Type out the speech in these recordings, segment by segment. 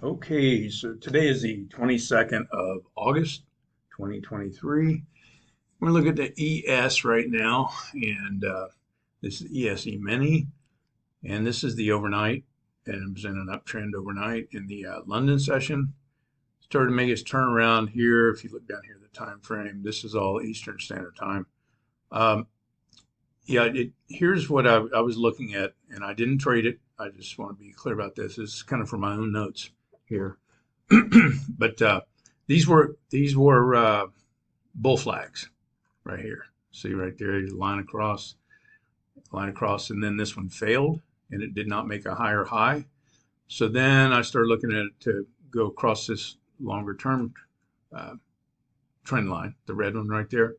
Okay, so today is the 22nd of August, 2023. We're going to look at the ES right now, and this is ES emini, and this is the overnight, and it was in an uptrend overnight in the London session. Started to make its turnaround here. If you look down here, the time frame, this is all Eastern Standard Time. Um, here's what I was looking at, and I didn't trade it. I just want to be clear about this. This is kind of for my own notes here. But these were bull flags right here. See right there, line across, and then this one failed, and it did not make a higher high. So then I started looking at it to go across this longer term uh, trend line, the red one right there,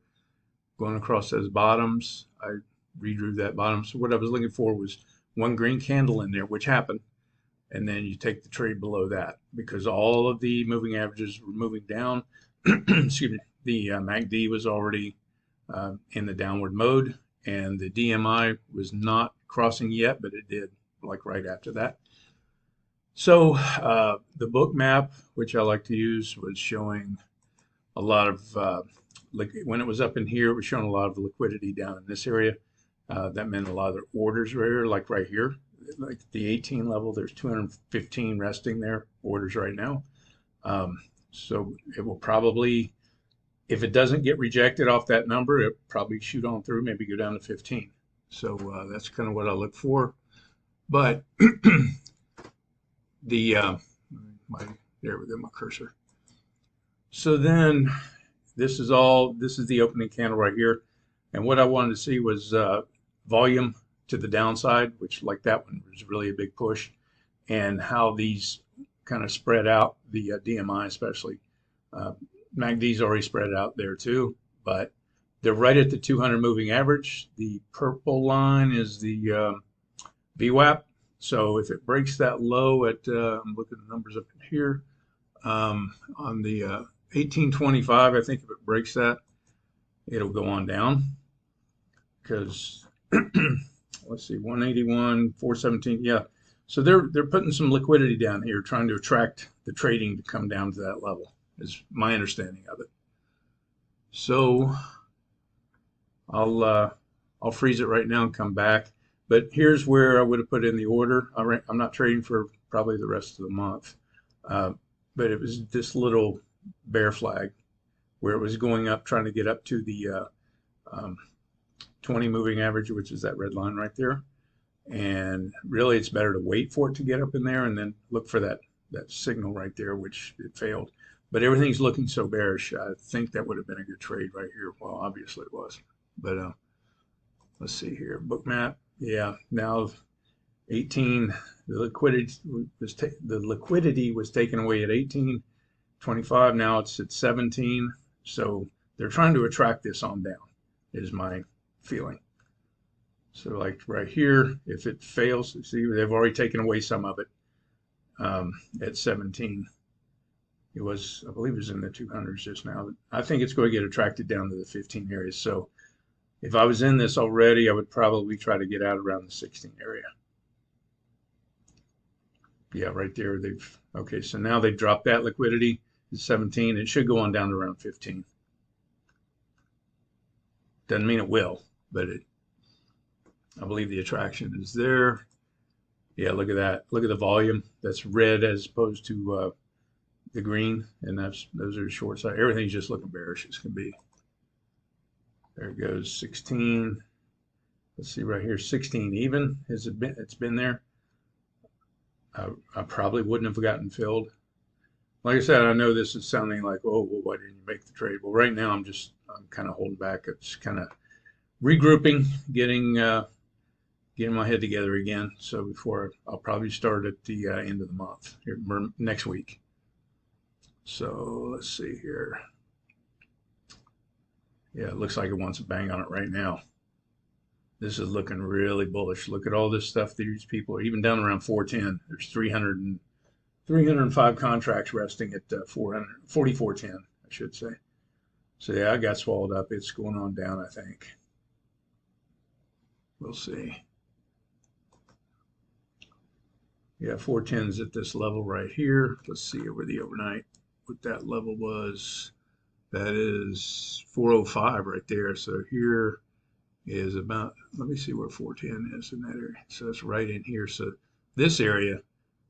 going across those bottoms. I redrew that bottom. So what I was looking for was one green candle in there, which happened. And then you take the trade below that because all of the moving averages were moving down. Excuse me. The MACD was already in the downward mode, and the DMI was not crossing yet, but it did like right after that. So the book map, which I like to use, was showing a lot of when it was up in here, it was showing a lot of liquidity down in this area. That meant a lot of the orders were here, like right here, like the 18 level. There's 215 resting there, orders right now. So it will probably, if it doesn't get rejected off that number, it probably shoot on through, maybe go down to 15. So that's kind of what I look for. But the there we go, my cursor. So then this is the opening candle right here. And what I wanted to see was volume to the downside, which like that one was really a big push, and how these kind of spread out, the DMI especially. MACD's already spread out there too, but they're right at the 200 moving average. The purple line is the VWAP. So if it breaks that low at, I'm looking at the numbers up in here, on the 1825, I think if it breaks that, it'll go on down because let's see, 181, 417, yeah. So they're putting some liquidity down here, trying to attract the trading to come down to that level, is my understanding of it. So I'll freeze it right now and come back. But here's where I would have put in the order. I'm not trading for probably the rest of the month, but it was this little bear flag where it was going up, trying to get up to the 20 moving average, which is that red line right there. And really, it's better to wait for it to get up in there and then look for that signal right there, which it failed. But everything's looking so bearish. I think that would have been a good trade right here. Well, obviously it was. But let's see here. Book map. Yeah, now 18. The liquidity was taken away at 18.25. Now it's at 17. So they're trying to attract this on down, is my feeling. So like right here, if it fails, see, they've already taken away some of it at 17. It was, I believe it was in the 200s just now. I think it's going to get attracted down to the 15 area. So if I was in this already, I would probably try to get out around the 16 area. Yeah, right there. Okay, so now they've dropped that liquidity to 17. It should go on down to around 15. Doesn't mean it will, but I believe the attraction is there. Yeah, look at that. Look at the volume. That's red as opposed to the green, and those are short side. Everything's just looking bearish as can be. There it goes, 16. Let's see right here, 16 even. Has it been? It's been there. I probably wouldn't have gotten filled. Like I said, I know this is sounding like, oh, well, why didn't you make the trade? Well, right now I'm kind of holding back. It's kind of regrouping, getting my head together again. So before I'll probably start at the end of the month, next week. So let's see here. Yeah, it looks like it wants to bang on it right now. This is looking really bullish. Look at all this stuff. These people are even down around 410. There's 305 contracts resting at 4410, I should say. So yeah, I got swallowed up. It's going on down, I think. We'll see. Yeah, 410's at this level right here. Let's see over the overnight what that level was. That is 405 right there. So here is about, let me see where 410 is in that area. So it's right in here. So this area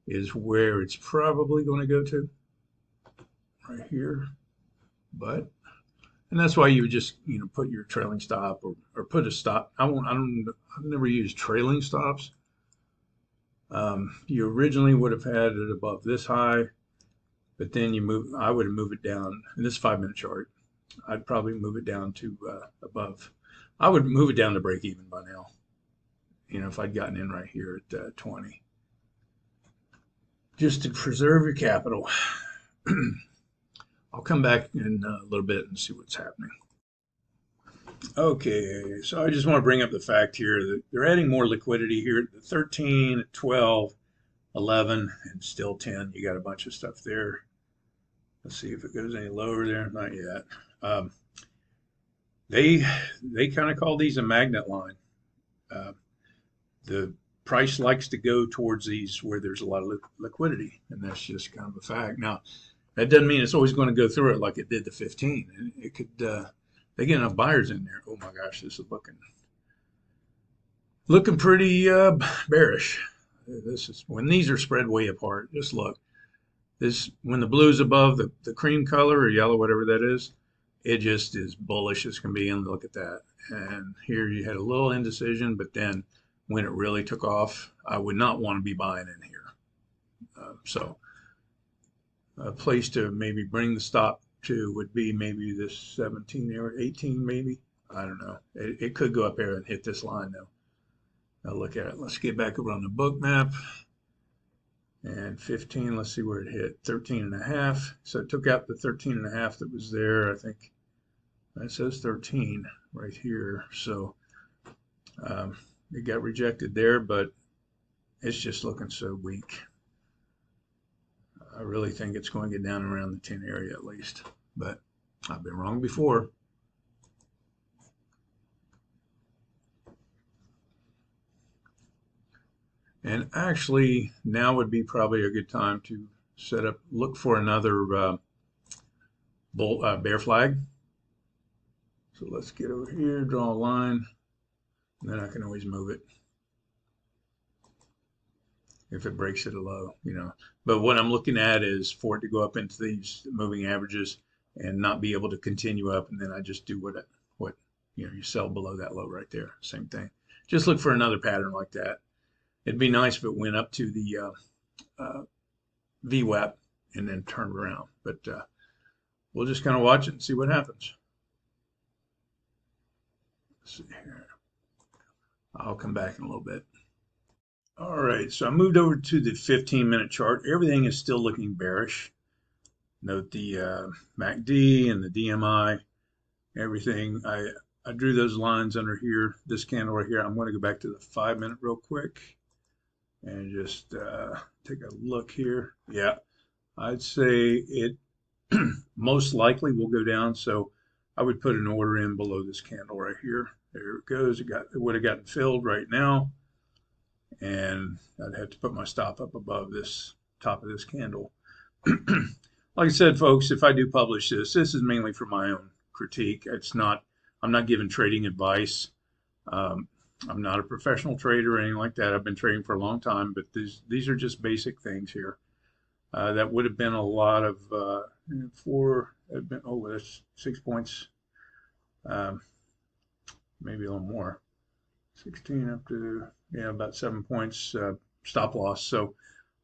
is where it's probably going to go to, right here. But, and that's why you would just, put your trailing stop or put a stop. I've never used trailing stops. You originally would have had it above this high, but then I would move it down, and this 5-minute chart, I'd probably move it down to above. I would move it down to break even by now, if I'd gotten in right here at 20. Just to preserve your capital. I'll come back in a little bit and see what's happening. Okay, so I just want to bring up the fact here that they're adding more liquidity here at 13, 12, 11, and still 10. You got a bunch of stuff there. Let's see if it goes any lower there. Not yet. They kind of call these a magnet line. The price likes to go towards these where there's a lot of liquidity, and that's just kind of a fact. Now, that doesn't mean it's always going to go through it like it did the 15. It could. They get enough buyers in there. Oh my gosh, this is looking pretty bearish. This is when these are spread way apart. Just look. This when the blue's above the cream color or yellow, whatever that is, it just is bullish as can be. And look at that. And here you had a little indecision, but then when it really took off, I would not want to be buying in here. So a place to maybe bring the stop to would be maybe this 17 or 18 maybe. I don't know. It could go up there and hit this line though. Now look at it. Let's get back over on the book map. And 15, let's see where it hit. 13 and a half. So it took out the 13 and a half that was there. I think that says 13 right here. So it got rejected there, but it's just looking so weak. I really think it's going to get down around the 10 area at least, but I've been wrong before. And actually, now would be probably a good time to look for another bear flag. So let's get over here, draw a line, and then I can always move it if it breaks it a low, But what I'm looking at is for it to go up into these moving averages and not be able to continue up, and then I just do what you sell below that low right there. Same thing. Just look for another pattern like that. It'd be nice if it went up to the VWAP and then turned around, but we'll just kind of watch it and see what happens. Let's see here. I'll come back in a little bit. All right, so I moved over to the 15-minute chart. Everything is still looking bearish. Note the MACD and the DMI, everything. I drew those lines under here, this candle right here. I'm going to go back to the 5-minute real quick and just take a look here. Yeah, I'd say it most likely will go down. So I would put an order in below this candle right here. There it goes. It would have gotten filled right now. And I'd have to put my stop up above this top of this candle. Like I said, folks, if I do publish this is mainly for my own critique. I'm not giving trading advice. I'm not a professional trader or anything like that. I've been trading for a long time, but these are just basic things here. That would have been a lot of that's 6 points, maybe a little more. 16 up to about 7 points stop loss. So,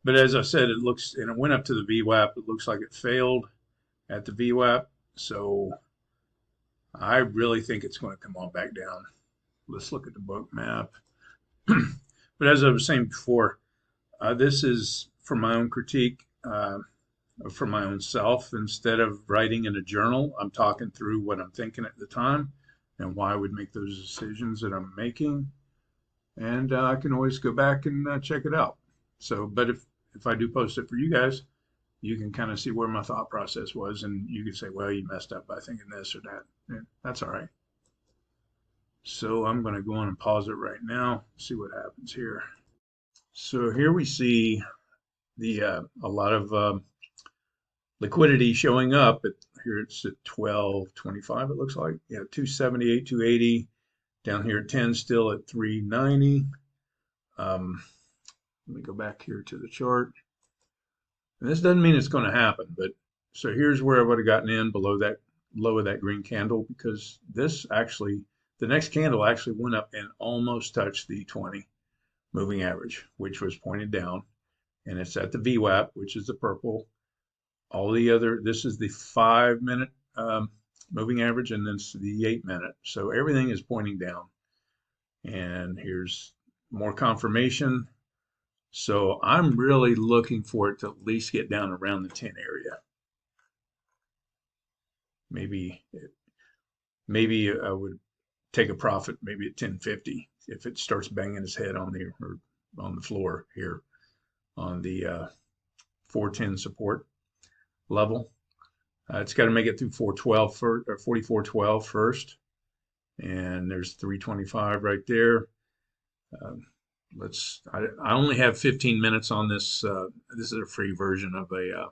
but as I said, it went up to the VWAP. It looks like it failed at the VWAP. So I really think it's going to come on back down. Let's look at the book map. But as I was saying before, this is for my own critique, for my own self. Instead of writing in a journal, I'm talking through what I'm thinking at the time and why I would make those decisions that I'm making. And I can always go back and check it out. So, but if I do post it for you guys, you can kind of see where my thought process was, and you can say, well, you messed up by thinking this or that. And that's all right. So I'm going to go on and pause it right now, see what happens here. So here we see a lot of liquidity showing up. Here it's at 12.25. It looks like, yeah, 278, 280. Down here at 10, still at 390. Let me go back here to the chart. And this doesn't mean it's going to happen, but so here's where I would have gotten in below that low of that green candle, because this actually, the next candle actually went up and almost touched the 20 moving average, which was pointed down, and it's at the VWAP, which is the purple. All the other, this is the 5-minute moving average, and then the 8-minute. So everything is pointing down. And here's more confirmation. So I'm really looking for it to at least get down around the 10 area. Maybe I would take a profit maybe at 10.50 if it starts banging its head on the floor here on the 410 support level. It's got to make it through 412 first, or 44.12 first, and there's 325 right there. I only have 15 minutes on this. This is a free version of a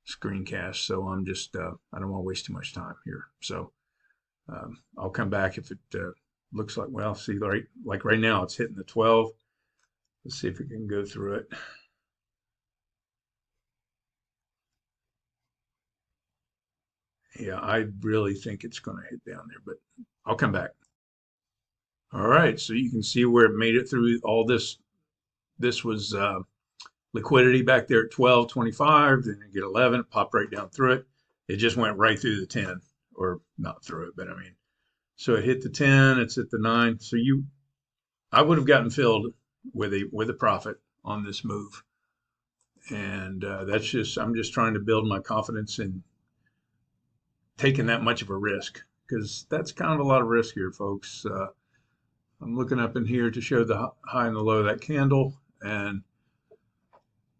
screencast, so I'm just I don't want to waste too much time here. So I'll come back if it looks like, well, see, like right now it's hitting the 12. Let's see if we can go through it. Yeah, I really think it's going to hit down there, but I'll come back. All right, so you can see where it made it through all this. This was liquidity back there at 12.25, then you get 11, it popped right down through it. It just went right through the 10, or not through it, but I mean, so it hit the 10, it's at the 9. So I would have gotten filled with a profit on this move, and I'm just trying to build my confidence in taking that much of a risk, because that's kind of a lot of risk here, folks. I'm looking up in here to show the high and the low of that candle, and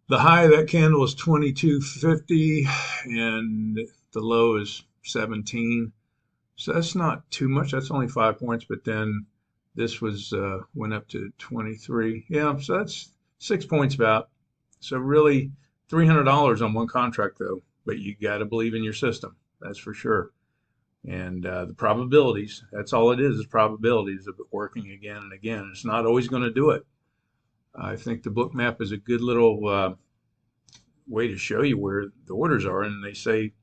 the high of that candle is 22.50 and the low is 17. So that's not too much. That's only 5 points, but then this was went up to 23. Yeah, so that's 6 points about. So really $300 on one contract though, but you got to believe in your system. That's for sure. And the probabilities, that's all it is probabilities of it working again and again. It's not always going to do it. I think the book map is a good little way to show you where the orders are, and they say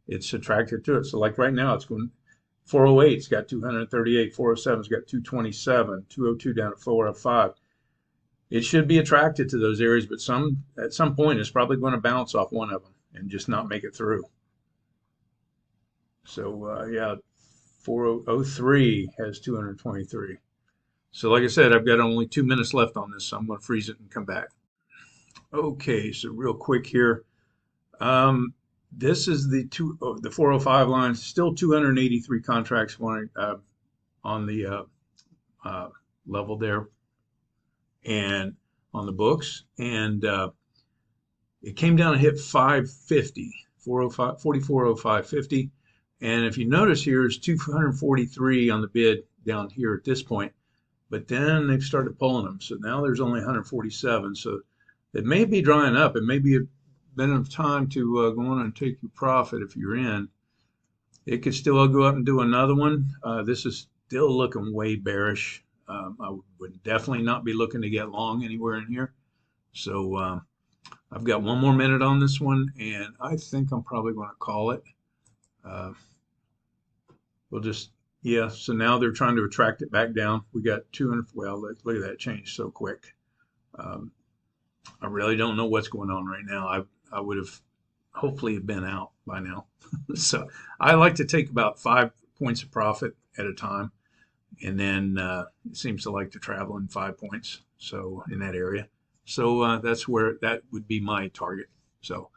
it's attracted to it. So like right now, it's going 408's got 238, 407's got 227, 202 down at 405. It should be attracted to those areas, but at some point it's probably going to bounce off one of them and just not make it through. So yeah, 403 has 223. So like I said, I've got only 2 minutes left on this, so I'm going to freeze it and come back. Okay, so real quick here. This is the 405 line, still 283 contracts on the level there and on the books. And it came down and hit 550, 405, 44.0550. And if you notice here, it's 243 on the bid down here at this point, but then they've started pulling them. So now there's only 147. So it may be drying up. It may be a bit of time to go on and take your profit if you're in. It could still go up and do another one. This is still looking way bearish. I would definitely not be looking to get long anywhere in here. So I've got 1 more minute on this one, and I think I'm probably going to call it. We'll just, yeah, so now they're trying to attract it back down. We got 200, well, look at that change so quick. I really don't know what's going on right now. I would have hopefully have been out by now. So I like to take about 5 points of profit at a time. And then it seems to like to travel in 5 points. So in that area. So that's where that would be my target. So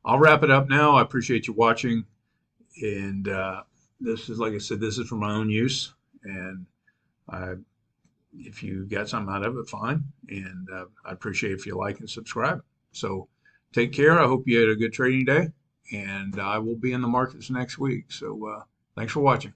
I'll wrap it up now. I appreciate you watching. And this is, like I said, this is for my own use. And if you got something out of it, fine. And I appreciate if you like and subscribe. So take care. I hope you had a good trading day. And I will be in the markets next week. So thanks for watching.